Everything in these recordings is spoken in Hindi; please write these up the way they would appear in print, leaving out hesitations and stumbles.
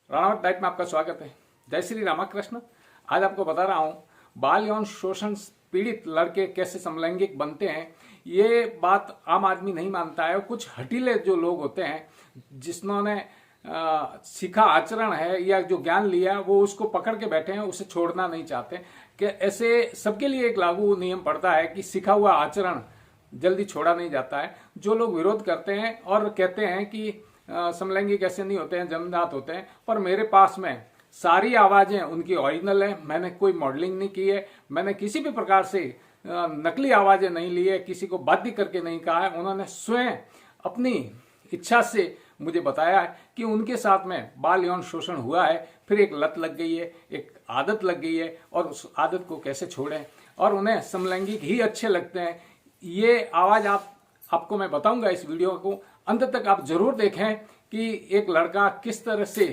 राणावत डाइट में आपका स्वागत है। जय श्री रामाकृष्ण। आज आपको बता रहा हूँ बाल यौन शोषण पीड़ित लड़के कैसे समलैंगिक बनते हैं। ये बात आम आदमी नहीं मानता है। कुछ हटीले जो लोग होते हैं जिन्होंने सीखा आचरण है या जो ज्ञान लिया वो उसको पकड़ के बैठे हैं, उसे छोड़ना नहीं चाहते। कि ऐसे सबके लिए एक लागू नियम पड़ता है कि सीखा हुआ आचरण जल्दी छोड़ा नहीं जाता है। जो लोग विरोध करते हैं और कहते हैं कि समलैंगिक ऐसे नहीं होते हैं, जन्मजात होते हैं, पर मेरे पास में सारी आवाजें उनकी ओरिजिनल है। मैंने कोई मॉडलिंग नहीं की है, मैंने किसी भी प्रकार से नकली आवाजें नहीं ली है, किसी को बाध्य करके नहीं कहा है। उन्होंने स्वयं अपनी इच्छा से मुझे बताया है कि उनके साथ में बाल यौन शोषण हुआ है, फिर एक लत लग गई है, एक आदत लग गई है और उस आदत को कैसे छोड़ें, और उन्हें समलैंगिक ही अच्छे लगते हैं। ये आवाज आपको मैं बताऊंगा। इस वीडियो को अंत तक आप जरूर देखें कि एक लड़का किस तरह से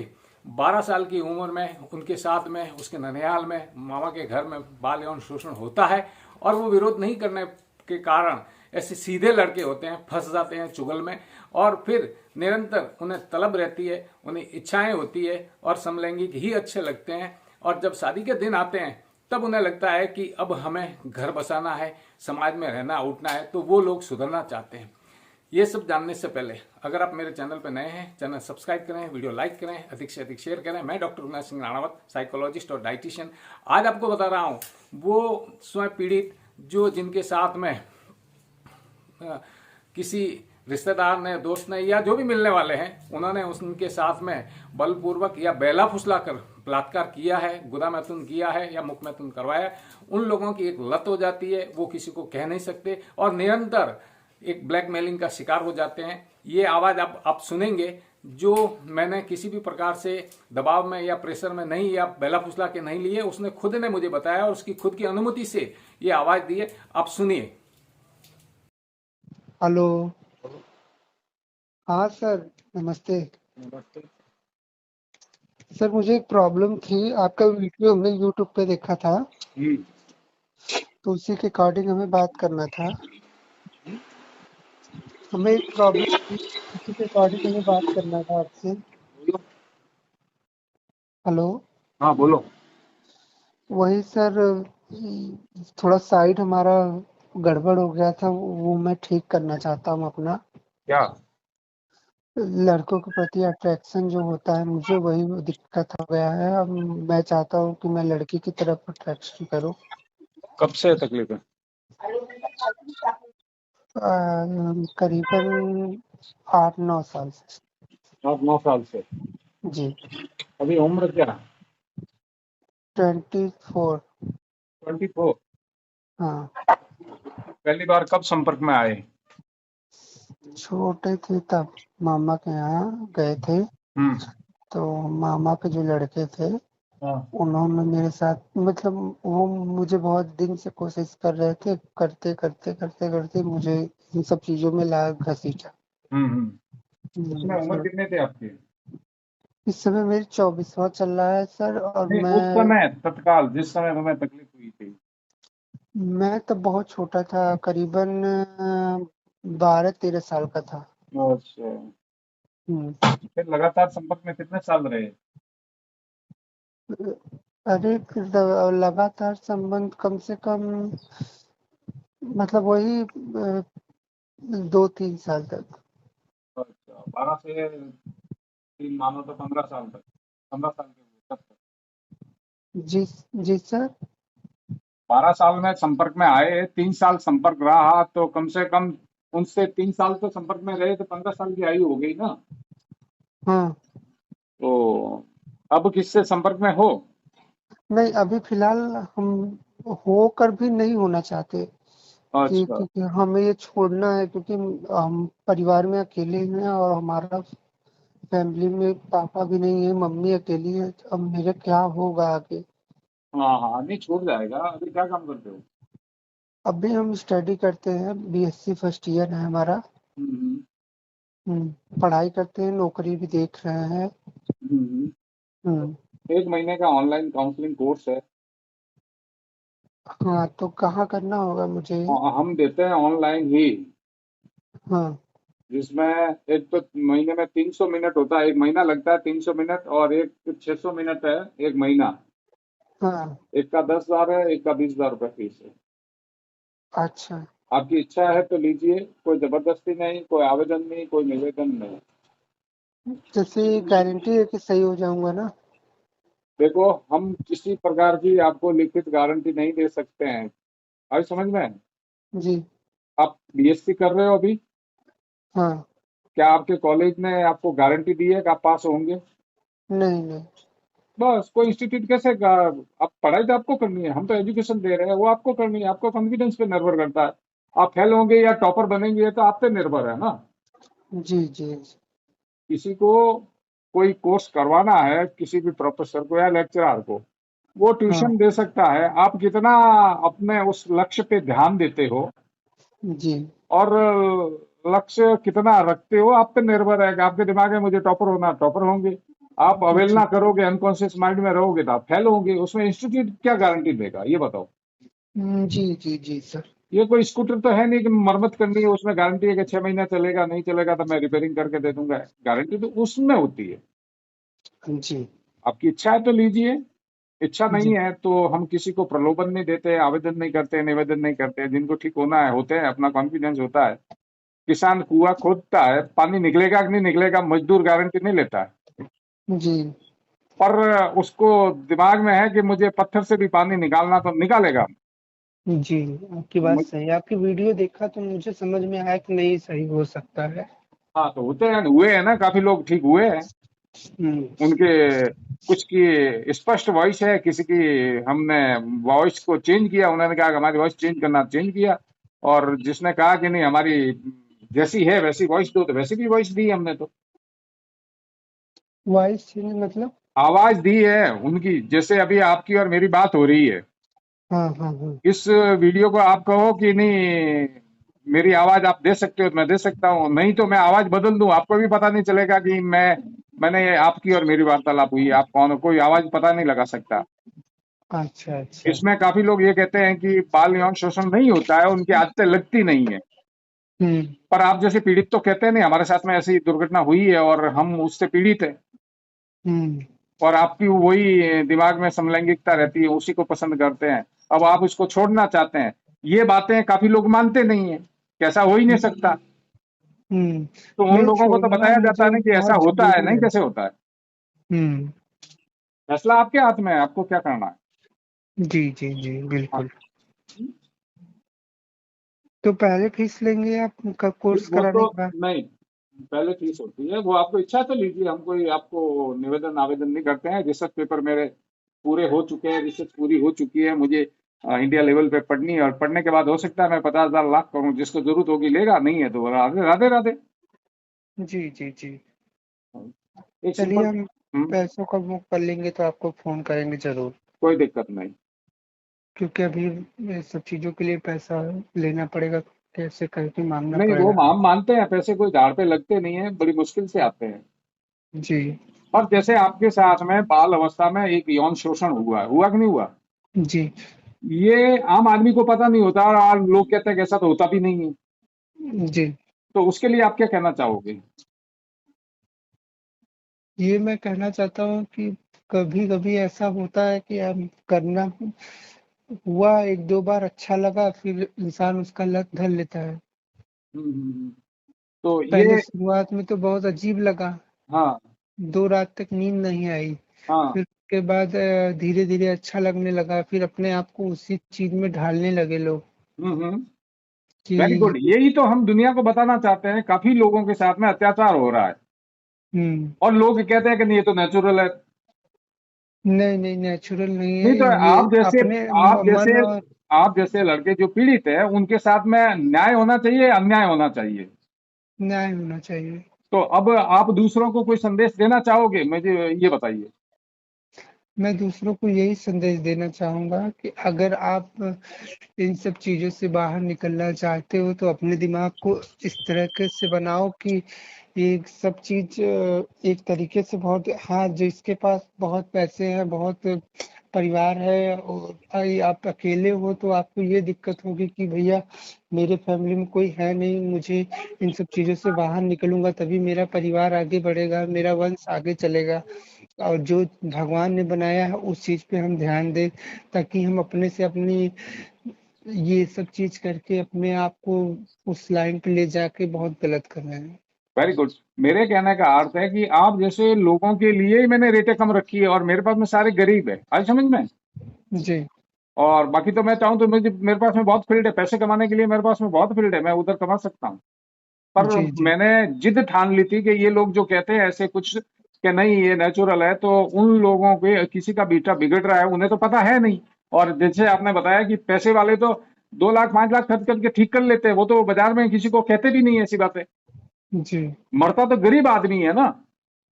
12 साल की उम्र में उनके साथ में उसके ननिहाल में मामा के घर में बाल यौन शोषण होता है, और वो विरोध नहीं करने के कारण ऐसे सीधे लड़के होते हैं, फंस जाते हैं चुगल में, और फिर निरंतर उन्हें तलब रहती है, उन्हें इच्छाएं होती है और समलैंगिक ही अच्छे लगते हैं। और जब शादी के दिन आते हैं तब उन्हें लगता है कि अब हमें घर बसाना है, समाज में रहना उठना है, तो वो लोग सुधरना चाहते हैं। ये सब जानने से पहले अगर आप मेरे चैनल पर नए हैं, चैनल सब्सक्राइब करें, वीडियो लाइक करें, अधिक से अधिक शेयर करें। मैं डॉक्टर उमेश सिंह राणावत, साइकोलॉजिस्ट और डाइटिशियन। आज आपको बता रहा हूँ वो स्वयं पीड़ित जो जिनके साथ में किसी रिश्तेदार ने, दोस्त ने या जो भी मिलने वाले हैं, उन्होंने उनके साथ में बलपूर्वक या बेला फुसला कर बलात्कार किया है, गुदा मैथुन किया है या मुख मैथुन करवाया है। उन लोगों की एक लत हो जाती है, वो किसी को कह नहीं सकते और निरंतर एक ब्लैकमेलिंग का शिकार हो जाते हैं। ये आवाज आप सुनेंगे जो मैंने किसी भी प्रकार से दबाव में या प्रेशर में नहीं या बेला फुसला के नहीं लिए, उसने खुद ने मुझे बताया और उसकी खुद की अनुमति से ये आवाज दी है। आप सुनिए। हेलो। हाँ सर, नमस्ते। नमस्ते। सर मुझे एक प्रॉब्लम थी, आपका वीडियो हमने यूट्यूब पे देखा था, तो उसी के अकॉर्डिंग हमें बात करना था। हमें एक प्रॉब्लम थी, उसी के अकॉर्डिंग हमें बात करना था आपसे। हेलो। हाँ बोलो। वही सर, थोड़ा साइड हमारा गड़बड़ हो गया था, वो मैं ठीक करना चाहता हूँ अपना। क्या? लड़कों के प्रति अट्रैक्शन जो होता है मुझे, वही दिक्कत हो गया है। अब मैं चाहता हूँ कि मैं लड़की की तरफ अट्रैक्शन करूँ। कब से तकलीफ है? करीबन 8-9 साल से। 8-9 साल से। जी। अभी उम्र क्या? 24। 24। हाँ। पहली बार कब संपर्क में आए? छोटे थे तब मामा के यहाँ गए थे, हम्म। तो मामा के जो लड़के थे हाँ। उन्होंने मेरे साथ, मतलब वो मुझे बहुत दिन से कोशिश कर रहे थे, करते करते करते करते मुझे इन सब चीजों में ला घसीटा। उसमें उम्र सर, कितने थे आपके? इस समय मेरी 24वां चल रहा है सर, और नहीं, उस मैं समय तत्काल जिस समय तुम्हें तकलीफ हुई थी। मैं तब बहुत छोटा था, करीबन 12-13 साल का था। अच्छा। हम्म। फिर लगातार संपर्क में कितने साल रहे? अरे फिर लगातार संबंध कम से कम, मतलब वही 2-3 साल तक। अच्छा, 12 से 3 मानो तो 15 साल तक। 15 साल के हुए तब तक। जी। जी सर। 12 साल में संपर्क में आए, 3 साल संपर्क रहा, तो कम से कम उनसे 3 साल तो संपर्क में रहे, तो 15 साल की आयु हो गई ना। हाँ। तो अब किससे संपर्क में हो? नहीं, अभी फिलहाल हम होकर भी नहीं होना चाहते, कि अच्छा। क्योंकि हमें ये छोड़ना है, क्योंकि हम परिवार में अकेले हैं और हमारा फैमिली में पापा भी नहीं है, मम्मी अकेली है, तो अब मेरे क्या होगा आगे। हाँ हाँ, नहीं छूट जाएगा। अभी क्या काम करते हो? अभी हम स्टडी करते हैं, बीएससी फर्स्ट ईयर है हमारा। हम्म। पढ़ाई करते हैं, नौकरी भी देख रहे हैं। हम्म। हम्म। 1 महीने का ऑनलाइन काउंसलिंग कोर्स है। हाँ, तो कहाँ करना होगा मुझे? हम देते हैं ऑनलाइन ही। हाँ। जिसमें एक तो महीने में 300 मिनट होता है, एक महीना लगता है 300 मिनट, और एक 600 मिनट है एक महीना। हाँ। एक का 10,000 है, एक का 20,000 रुपये फीस है। अच्छा। आपकी इच्छा है तो लीजिए, कोई जबरदस्ती नहीं, कोई आवेदन नहीं, कोई निवेदन नहीं। जैसे गारंटी है कि सही हो जाऊंगा ना? देखो, हम किसी प्रकार की आपको लिखित गारंटी नहीं दे सकते हैं। आई समझ में? जी। आप बीएससी कर रहे हो अभी? हाँ। क्या आपके कॉलेज ने आपको गारंटी दी है कि आप पास होंगे? नहीं नहीं। बस, कोई इंस्टीट्यूट कैसे आप पढ़ाई तो आपको करनी है, हम तो एजुकेशन दे रहे हैं, वो आपको करनी है, आपको कॉन्फिडेंस पे निर्भर करता है। आप फेल होंगे या टॉपर बनेंगे, ये तो आप पे निर्भर है ना। जी जी। किसी को कोई कोर्स करवाना है, किसी भी प्रोफेसर को या लेक्चरर को, वो हाँ। ट्यूशन दे सकता है। आप कितना अपने उस लक्ष्य पे ध्यान देते हो जी और लक्ष्य कितना रखते हो, आप पे निर्भर है कि आपके दिमाग में मुझे टॉपर होना, टॉपर होंगे। आप जी। अवेलना करोगे, अनकॉन्शियस माइंड में रहोगे, तो आप फेल होंगे। उसमें इंस्टीट्यूट क्या गारंटी देगा, ये बताओ। जी जी जी सर। ये कोई स्कूटर तो है नहीं कि मरम्मत करनी है, उसमें गारंटी है कि 6 महीना चलेगा, नहीं चलेगा तो मैं रिपेयरिंग करके दे दूंगा। गारंटी तो उसमें होती है। जी आपकी इच्छा है तो लीजिए, इच्छा नहीं जी। है तो हम किसी को प्रलोभन नहीं देते, आवेदन नहीं करते, निवेदन नहीं करते। जिनको ठीक होना है होते हैं, अपना कॉन्फिडेंस होता है। किसान कुआं खोदता है, पानी निकलेगा कि नहीं निकलेगा, मजदूर गारंटी नहीं लेता है। जी पर उसको दिमाग में है कि मुझे पत्थर से भी पानी निकालना, तो निकालेगा। जी। आपकी बात सही है। आपकी वीडियो देखा तो मुझे समझ में आया कि नहीं, सही हो सकता है। हाँ, तो होते हैं, हुए हैं ना, काफी लोग ठीक हुए हैं। हम्म। उनके कुछ की स्पष्ट वॉइस है, किसी की हमने वॉइस को चेंज किया, उन्होंने कहा कि हमारी वॉइस चेंज करना, चेंज किया। और जिसने कहा कि नहीं हमारी जैसी है वैसी वॉइस दो, तो वैसी भी वॉइस दी हमने तो। वॉइस चेंज मतलब? आवाज दी है उनकी, जैसे अभी आपकी और मेरी बात हो रही है। हाँ हाँ हाँ। इस वीडियो को आप कहो कि नहीं मेरी आवाज आप दे सकते हो, तो मैं दे सकता हूँ, नहीं तो मैं आवाज बदल दूं, आपको भी पता नहीं चलेगा कि मैंने आपकी और मेरी वार्तालाप हुई है। आप कौन हो, कोई आवाज पता नहीं लगा सकता। अच्छा अच्छा। इसमें काफी लोग ये कहते हैं कि बाल यौन शोषण नहीं होता है, उनकी आदतें लगती नहीं है। हम्म पर आप जैसे पीड़ित तो कहते हैं नहीं हमारे साथ में ऐसी दुर्घटना हुई है और हम उससे पीड़ित हैं। हम्म। और आपकी वही दिमाग में समलैंगिकता रहती है, उसी को पसंद करते हैं। अब आप उसको छोड़ना चाहते हैं। ये बातें काफी लोग मानते नहीं है, कैसा हो ही नहीं सकता। तो उन नहीं, लोगों को तो छोड़ना बताया जाता है मुझे ना कि ऐसा बहुत होता है, जरूरी नहीं है। कैसे होता है। हम्म। फैसला आपके हाथ में है, आपको क्या करना है। जी जी जी हाँ, बिल्कुल। तो पहले फीस लेंगे आप का कोर्स वो तो कराने के बाद? नहीं, पहले फीस होती है। वो आपको इच्छा है तो लीजिए, हम कोई आपको निवेदन आवेदन नहीं करते हैं। रिसर्च पेपर मेरे पूरे हो चुके हैं, रिसर्च पूरी हो चुकी है। मुझे इंडिया लेवल पे पढ़नी है, और पढ़ने के बाद हो सकता है मैं 50,000 लाख करूँ, जिसको जरूरत होगी लेगा, नहीं है तो राधे राधे राधे। जी जी जी। एक चलिए, सिंपल। हम पैसों का बुक कर लेंगे तो आपको फोन करेंगे जरूर। कोई दिक्कत नहीं। क्योंकि अभी ये सब चीजों के लिए पैसा लेना पड़ेगा, कैसे करके मांगना नहीं, वो पड़ेगा। हम मानते हैं, पैसे कोई झाड़ पे लगते नहीं है, बड़ी मुश्किल से आते हैं। जी और जैसे आपके साथ में बाल अवस्था में एक यौन शोषण हुआ, हुआ कि नहीं हुआ, जी ये आम आदमी को पता नहीं होता, और लोग कहते हैं कि ऐसा तो होता भी नहीं है। जी। तो उसके लिए आप क्या कहना चाहोगे। ये मैं कहना चाहता हूँ कि कभी कभी ऐसा होता है कि हम करना हुआ, एक दो बार अच्छा लगा, फिर इंसान उसका लत धर लेता है। तो पहले ये, शुरुआत में तो बहुत अजीब लगा, हाँ 2 रात तक नींद नहीं आई। हाँ, फिर उसके बाद धीरे धीरे अच्छा लगने लगा, फिर अपने आप को उसी चीज में ढालने लगे लोग वेरी कि। गुड। यही तो हम दुनिया को बताना चाहते हैं, काफी लोगों के साथ में अत्याचार हो रहा है, हम्म। और लोग कहते हैं कि नहीं ये तो नेचुरल है। नहीं नहीं, नेचुरल नहीं है नहीं तो ये। आप जैसे अपने आप जैसे मन और। आप जैसे लड़के जो पीड़ित है, उनके साथ में न्याय होना चाहिए, अन्याय होना चाहिए। न्याय होना चाहिए। तो अब आप दूसरों को कोई संदेश देना चाहोगे, मुझे ये बताइए। मैं दूसरों को यही संदेश देना चाहूंगा कि अगर आप इन सब चीजों से बाहर निकलना चाहते हो तो अपने दिमाग को इस तरह से बनाओ कि ये सब चीज एक तरीके से बहुत, हाँ जिसके पास बहुत पैसे हैं, बहुत परिवार है और आप अकेले हो तो आपको ये दिक्कत होगी कि भैया मेरे फैमिली में कोई है नहीं, मुझे इन सब चीज़ों से बाहर निकलूँगा तभी मेरा परिवार आगे बढ़ेगा, मेरा वंश आगे चलेगा। और जो भगवान ने बनाया है उस चीज़ पे हम ध्यान दें, ताकि हम अपने से अपनी ये सब चीज़ करके अपने आप को उस लाइन पे ले जाके बहुत गलत कर रहे हैं। Very good. मेरे कहने का अर्थ है कि आप जैसे लोगों के लिए ही मैंने रेटें कम रखी है, और मेरे पास में सारे गरीब है, आज समझ में। जी, और बाकी तो मैं चाहूँ तो मेरे पास में बहुत फील्ड है, पैसे कमाने के लिए मेरे पास में बहुत फील्ड है, मैं उधर कमा सकता हूँ। पर जी, जी, मैंने जिद ठान ली थी कि ये लोग जो कहते हैं ऐसे कुछ कि नहीं ये नेचुरल है, तो उन लोगों के किसी का बेटा बिगड़ रहा है उन्हें तो पता है नहीं। और जैसे आपने बताया कि पैसे वाले तो 2 लाख 5 लाख खर्च करके ठीक कर लेते हैं, वो तो बाजार में किसी को कहते भी नहीं है, ऐसी बातें। जी, मरता तो गरीब आदमी है ना।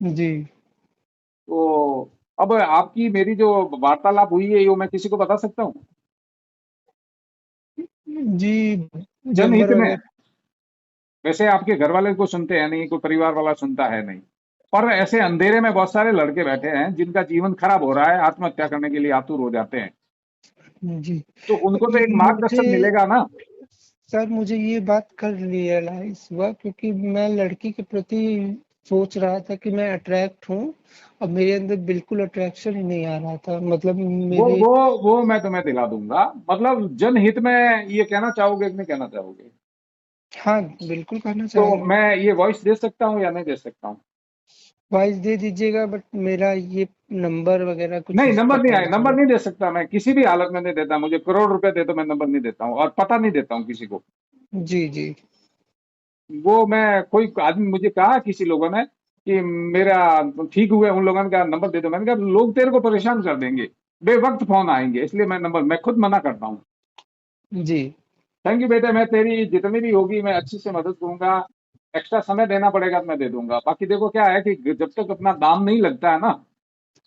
जी, तो अब आपकी मेरी जो वार्तालाप हुई है ये मैं किसी को बता सकता हूँ जी, जनहित नंबर में। वगैरह। वैसे आपके घर वाले को सुनते हैं नहीं, कोई परिवार वाला सुनता है नहीं। पर ऐसे अंधेरे में बहुत सारे लड़के बैठे हैं जिनका जीवन खराब हो रहा है, आत्महत्या करने के लिए आतुर हो जाते हैं। जी, तो उनको तो एक मुझे मार्गदर्शन मिलेगा ना। सर मुझे ये बात कल रियलाइज हुआ, क्योंकि मैं लड़की के प्रति सोच रहा था कि मैं अट्रैक्ट हूँ और मेरे अंदर बिल्कुल अट्रैक्शन ही नहीं आ रहा था, मतलब वो मेरे। वो वो मैं तुम्हें दिला दूंगा। मतलब जनहित में ये कहना चाहोगे कि नहीं कहना चाहोगे? हाँ, बिल्कुल कहना तो चाहूंगा। मैं ये वॉइस दे सकता हूँ या नहीं दे सकता हूँ? वॉइस दे दीजिएगा, बट मेरा ये नंबर वगैरह कुछ नहीं, इस नंबर नहीं प्रकार आए, से। नंबर नहीं दे सकता मैं, किसी भी हालत में नहीं देता। मुझे करोड़ रुपए दे तो मैं नंबर नहीं देता हूँ, और पता नहीं देता हूँ किसी को। जी, जी, वो मैं कोई आदमी मुझे कहा किसी लोगों ने कि मेरा ठीक हुए उन लोगों का नंबर दे दो, मैंने कहा लोग तेरे को परेशान कर देंगे, बेवक्त फोन आएंगे, इसलिए मैं खुद मना करता हूँ। जी, थैंक यू बेटे, मैं तेरी जितनी भी होगी मैं अच्छी से मदद करूंगा। एक्स्ट्रा समय देना पड़ेगा तो मैं दे दूंगा। बाकी देखो क्या है कि जब तक अपना दाम नहीं लगता है ना,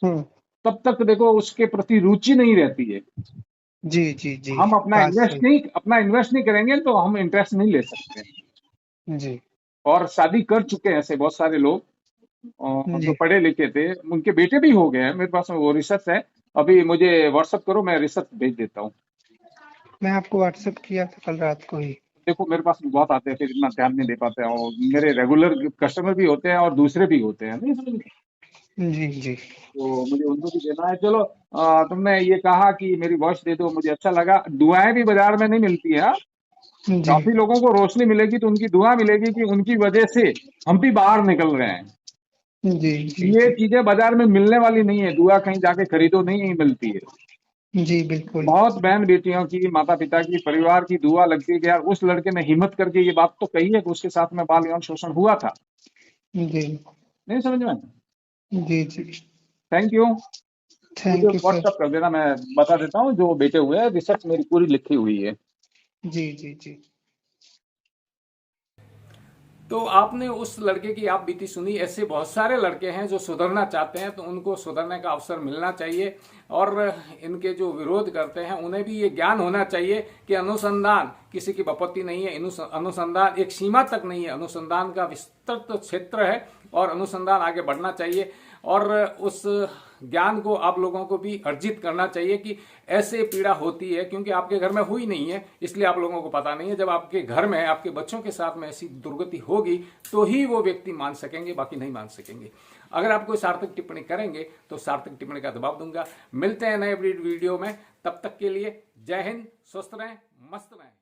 हम्म, तब तक देखो उसके प्रति रुचि नहीं रहती है। जी, जी, जी, हम बात सही। अपना इन्वेस्ट नहीं करेंगे तो हम इंटरेस्ट नहीं ले सकते। जी, और शादी कर चुके हैं ऐसे बहुत सारे लोग, जो जी, पढ़े लिखे थे, उनके बेटे भी हो गए हैं। मेरे पास में वो रिसर्च है, अभी मुझे व्हाट्सअप करो, मैं रिसर्च भेज देता हूँ। मैं आपको व्हाट्सएप किया था कल रात को ही। देखो मेरे पास में बहुत आते हैं, फिर इतना ध्यान नहीं दे पाते हैं, और मेरे रेगुलर कस्टमर भी होते हैं और दूसरे भी होते हैं, नहीं समझ में? जी, जी, तो मुझे उनको भी देना है। चलो, तुमने ये कहा कि मेरी वॉइस दे दो, मुझे अच्छा लगा। दुआएं भी बाजार में नहीं मिलती है, हाँ? जी, काफी लोगों को रोशनी मिलेगी तो उनकी दुआ मिलेगी कि उनकी वजह से हम भी बाहर निकल रहे हैं। जी, जी, ये जी, चीजें बाजार में मिलने वाली नहीं है, दुआ कहीं जाके खरीदो नहीं मिलती है। जी, बिल्कुल। बहुत बहन बेटियों की, माता पिता की, परिवार की दुआ लगती है कि यार उस लड़के ने हिम्मत करके ये बात तो कही है कि उसके साथ में बाल यौन शोषण हुआ था। जी, नहीं समझ में? जी, जी, थैंक यू। मुझे थैंक यू सर। व्हाट्सअप कर देना, मैं बता देता हूँ जो बेटे हुए हैं, रिसर्च मेरी पूरी लिखी हुई है। जी, जी, जी, तो आपने उस लड़के की आप बीती सुनी। ऐसे बहुत सारे लड़के हैं जो सुधरना चाहते हैं, तो उनको सुधरने का अवसर मिलना चाहिए। और इनके जो विरोध करते हैं उन्हें भी ये ज्ञान होना चाहिए कि अनुसंधान किसी की विपत्ति नहीं है, अनुसंधान एक सीमा तक नहीं है, अनुसंधान का विस्तृत क्षेत्र है और अनुसंधान आगे बढ़ना चाहिए। और उस ज्ञान को आप लोगों को भी अर्जित करना चाहिए कि ऐसे पीड़ा होती है, क्योंकि आपके घर में हुई नहीं है इसलिए आप लोगों को पता नहीं है। जब आपके घर में आपके बच्चों के साथ में ऐसी दुर्गति होगी तो ही वो व्यक्ति मान सकेंगे, बाकी नहीं मान सकेंगे। अगर आप कोई सार्थक टिप्पणी करेंगे तो सार्थक टिप्पणी का जवाब दूंगा। मिलते हैं नए वीडियो में, तब तक के लिए जय हिंद, स्वस्थ रहें, मस्त रहें।